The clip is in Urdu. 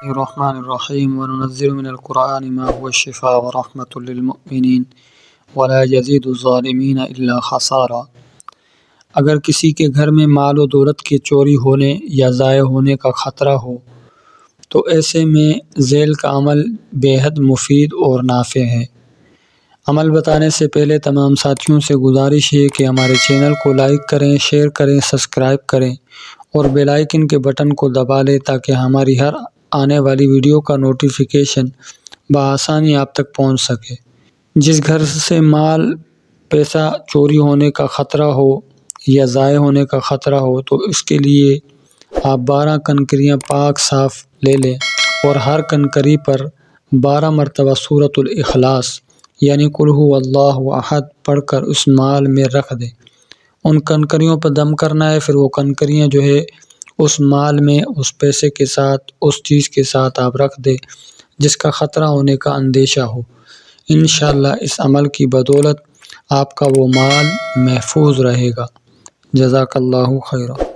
الرحمن الرحیم وننزل من القرآن ما هو الشفاء ورحمة للمؤمنین ولا يزيد الظالمین الا خسارا۔ اگر کسی کے گھر میں مال و دولت کے چوری ہونے یا ضائع ہونے کا خطرہ ہو تو ایسے میں ذیل کا عمل بے حد مفید اور نافع ہے۔ عمل بتانے سے پہلے تمام ساتھیوں سے گزارش ہے کہ ہمارے چینل کو لائک کریں، شیئر کریں، سبسکرائب کریں اور بیل آئیکن کے بٹن کو دبا لیں تاکہ ہماری ہر آنے والی ویڈیو کا نوٹیفیکیشن بآسانی آپ تک پہنچ سکے۔ جس گھر سے مال پیسہ چوری ہونے کا خطرہ ہو یا ضائع ہونے کا خطرہ ہو تو اس کے لیے آپ 12 کنکریاں پاک صاف لے لیں اور ہر کنکری پر 12 مرتبہ سورۃ الاخلاص یعنی قل هو اللہ احد پڑھ کر اس مال میں رکھ دیں۔ ان کنکریوں پر دم کرنا ہے، پھر وہ کنکریاں جو ہے اس مال میں اس پیسے کے ساتھ اس چیز کے ساتھ آپ رکھ دیں جس کا خطرہ ہونے کا اندیشہ ہو۔ انشاءاللہ اس عمل کی بدولت آپ کا وہ مال محفوظ رہے گا۔ جزاک اللہ خیرا۔